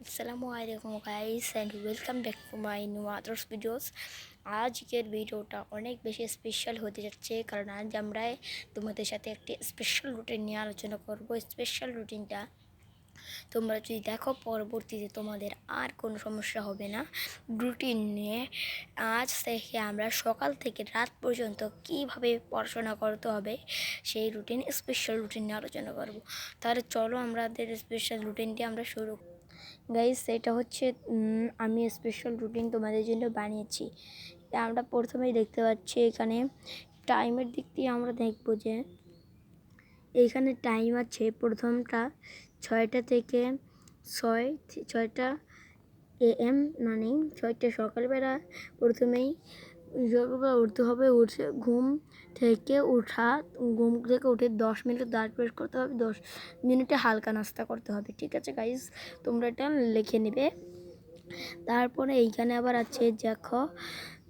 আসসালামু আলাইকুম guys and welcome back to my new others videos. আজকের ভিডিওটা অনেক বেশি স্পেশাল হতে যাচ্ছে, কারণ আজ আমরা তোমাদের সাথে একটি স্পেশাল রুটিন নিয়ে আলোচনা করব। স্পেশাল রুটিনটা তোমরা যদি দেখো, পরবর্তীতে তোমাদের আর কোনো সমস্যা হবে না। রুটিন নিয়ে আজ থেকে আমরা সকাল থেকে রাত পর্যন্ত কিভাবে পড়াশোনা করতে হবে সেই স্পেশাল রুটিন নিয়ে আলোচনা করব। তাহলে চলো আমাদের স্পেশাল রুটিনটি আমরা শুরু। গাইস, এটা হচ্ছে আমি স্পেশাল রুটিন তোমাদের জন্য বানিয়েছি। আমরা প্রথমেই দেখতে পাচ্ছি এখানে টাইমের দিক দিয়ে আমরা দেখব যে এইখানে টাইম আছে। প্রথমটা 6টা থেকে 6টা AM, মানে 6টা সকালবেলা। প্রথমেই সকালবেলা উঠতে হবে। উঠে ঘুম থেকে উঠে 10 মিনিট দাঁত ব্রাশ করতে হবে, 10 মিনিটে হালকা নাস্তা করতে হবে। ঠিক আছে গাইস, তোমরা এটা লিখে নেবে। তারপরে এইখানে আবার আছে দেখো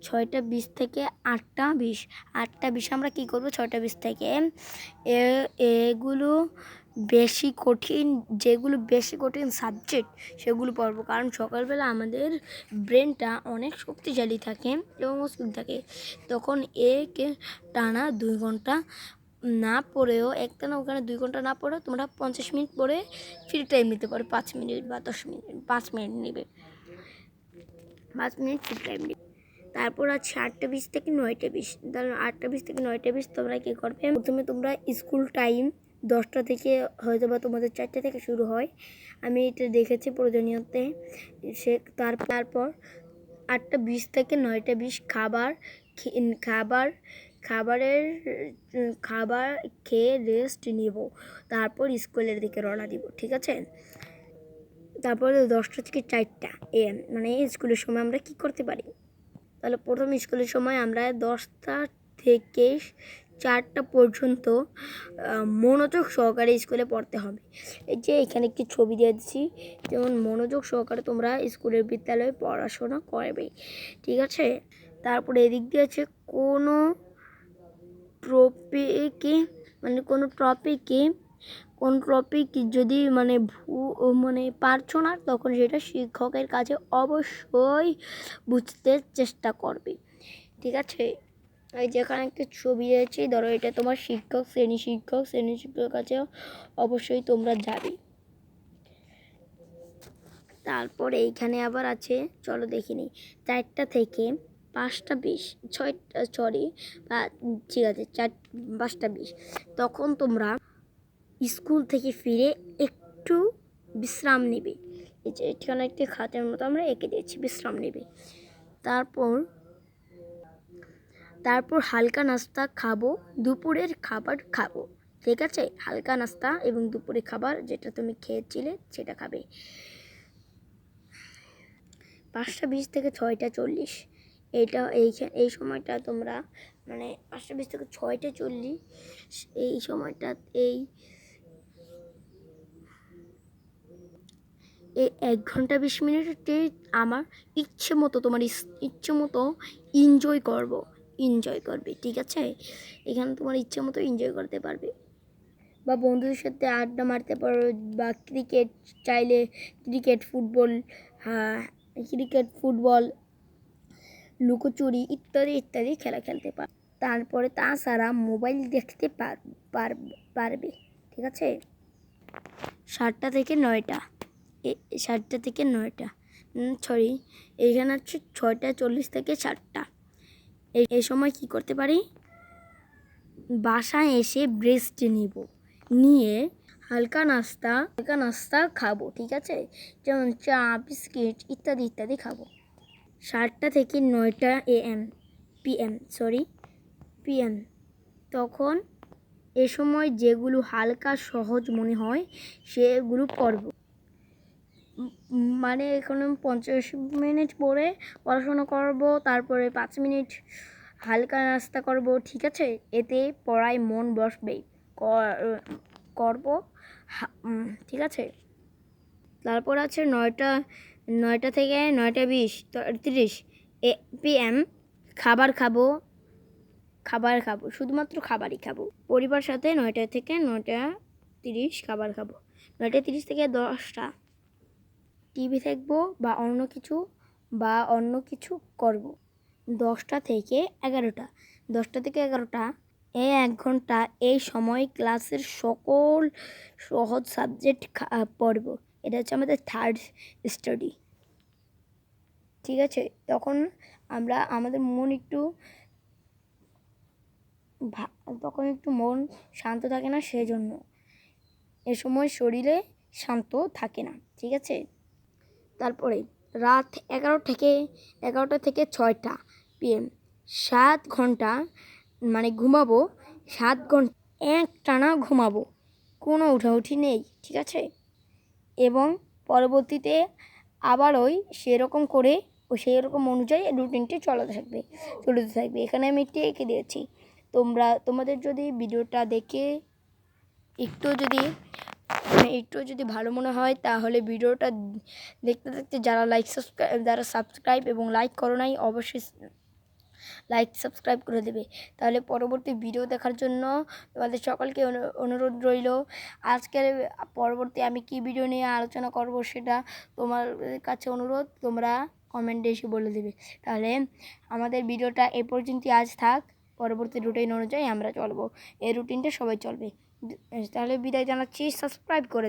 6টা 20 থেকে 8টা 20। 8টা 20 আমরা কি করব? 6টা 20 থেকে এগুলো বেশি কঠিন, যেগুলো বেশি কঠিন সাবজেক্ট সেগুলো পড়বো, কারণ সকালবেলা আমাদের ব্রেনটা অনেক শক্তিশালী থাকে এবং মস্তিষ্ক থাকে। তখন টানা 2 ঘন্টা না পড়েও, একটানা ওখানে 2 ঘন্টা না পড়েও তোমরা 50 মিনিট পরে ফ্রি টাইম নিতে পারো। 5 মিনিট বা 10 মিনিট, 5 মিনিট নেবে, 5 মিনিট ফ্রি টাইম নেবে। তারপর আছে 8টা 20 থেকে 9টা 20। তাহলে 8টা 20 থেকে 9টা 20 তোমরা কী করবে? প্রথমে তোমরা স্কুল টাইম 10টা থেকে, হয়তো বা তোমাদের 4টা থেকে শুরু হয়, আমি এটা দেখেছি প্রয়োজনীয়তে। তারপর 8টা 20 থেকে 9টা 20 খাবার খেয়ে রেস্ট নিব। তারপর স্কুলের দিকে রওনা দিব। ঠিক আছে? তারপরে 10টা থেকে 4টা AM, মানে স্কুলের সময় আমরা কি করতে পারি? তাহলে প্রথম স্কুলের সময় আমরা 10টা থেকে 4টা পর্যন্ত মনোযোগ সহকারে স্কুলে পড়তে হবে। এই যে এখানে একটি ছবি দিয়ে দিচ্ছি, যেমন মনোযোগ সহকারে তোমরা স্কুলের বিদ্যালয়ে পড়াশোনা করবে। ঠিক আছে? তারপরে এদিক দিয়ে আছে কোনো টপিক যদি পারছো না, তখন সেটা শিক্ষকের কাছে অবশ্যই বুঝতে চেষ্টা করবে। ঠিক আছে? এই যেখানে একটা ছবি আছে, ধরো এটা তোমার শ্রেণী শিক্ষকের কাছে অবশ্যই তোমরা যাবে। তারপরে এইখানে আবার আছে, চলো দেখে নিই। 4টা থেকে 5টা 20, ঠিক আছে, 5টা 20 তখন তোমরা স্কুল থেকে ফিরে একটু বিশ্রাম নেবে। এই যে এখানে একটি খাতের মতো আমরা এঁকে দিয়েছি, বিশ্রাম নেবে। তারপর হালকা নাস্তা খাবো, দুপুরের খাবার খাবো। ঠিক আছে? হালকা নাস্তা এবং দুপুরের খাবার যেটা তুমি খেয়েছিলে সেটা খাবে। 5টা 20 থেকে 6টা 40, এই সময়টা তোমরা, মানে 5টা 20 থেকে 6টা 40, এই সময়টা এই 1 ঘন্টা 20 মিনিটে আমার তোমার ইচ্ছে মতো এনজয় করবে। ঠিক আছে? এখানে তোমার ইচ্ছে মতো এনজয় করতে পারবে, বা বন্ধুদের সাথে আড্ডা মারতে পারো, বা চাইলে ক্রিকেট ফুটবল লুকোচুরি ইত্যাদি ইত্যাদি খেলা খেলতে পারো। তারপরে তাছাড়া মোবাইল দেখতে পারবে। ঠিক আছে? 7টা থেকে 9টা, 7টা থেকে 9টা, এইখানে হচ্ছে 6টা 40 থেকে 7টা। এই সময় কি করতে পারি? বাসায় এসে রেস্ট নিয়ে হালকা নাস্তা খাবো। ঠিক আছে? যেমন চা, বিস্কিট ইত্যাদি ইত্যাদি খাবো। 7টা থেকে 9টা PM, তখন এ সময় যেগুলো হালকা সহজ মনে হয় সেগুলো পড়ব। মানে এখানে 50 মিনিট পরে পড়াশোনা করব, তারপরে 5 মিনিট হালকা নাস্তা করব। ঠিক আছে? এতে পড়ায় মন বসবে করব। ঠিক আছে? তারপর আছে 9টা থেকে 9টা 20 PM, খাবার খাবো, শুধুমাত্র খাবারই খাবো। পরিবার সাথে 9টা থেকে 9টা 30 খাবার খাবো। 9টা 30 থেকে 10টা টিভি দেখবো বা অন্য কিছু করব। 10টা থেকে 11টা 10টা থেকে 11টা এই 1 ঘন্টা এই সময় ক্লাসের সকল সহজ সাবজেক্ট পড়ব। এটা হচ্ছে আমাদের থার্ড স্টাডি, ঠিক আছে? তখন আমাদের তখন একটু মন শান্ত থাকে না, সেই জন্য এ সময় শরীরে শান্ত থাকে না, ঠিক আছে? তারপরে রাত 11টা থেকে 6টা PM 7 ঘন্টা মানে ঘুমাবো। 7 ঘন্টা একটানা ঘুমাবো, কোনো উঠাউঠি নেই, ঠিক আছে? এবং পরবর্তীতে আবার সেই রকম অনুযায়ী রুটিনটি চলতে থাকবে। এখানে আমি একটি এঁকে দিয়েছি। তোমাদের যদি ভিডিওটা দেখে একটু যদি ভালো মনে হয়, তাহলে ভিডিওটা দেখতে যারা সাবস্ক্রাইব এবং লাইক করো নাই, অবশ্যই সাবস্ক্রাইব করে দেবে। তাহলে পরবর্তী ভিডিও দেখার জন্য তোমাদের সকলকে অনুরোধ রইল। আজকের পরবর্তী আমি কি ভিডিও নিয়ে আলোচনা করব সেটা তোমার কাছে অনুরোধ, তোমরা কমেন্টে এসে বলে দেবে। তাহলে আমাদের ভিডিওটা এ পর্যন্তই আজ থাক। পরবর্তী রুটিন অনুযায়ী আমরা চলবো, এই রুটিনটা সবাই চলবে। তাহলে বিদায় জানাচ্ছি, সাবস্ক্রাইব করে দাও।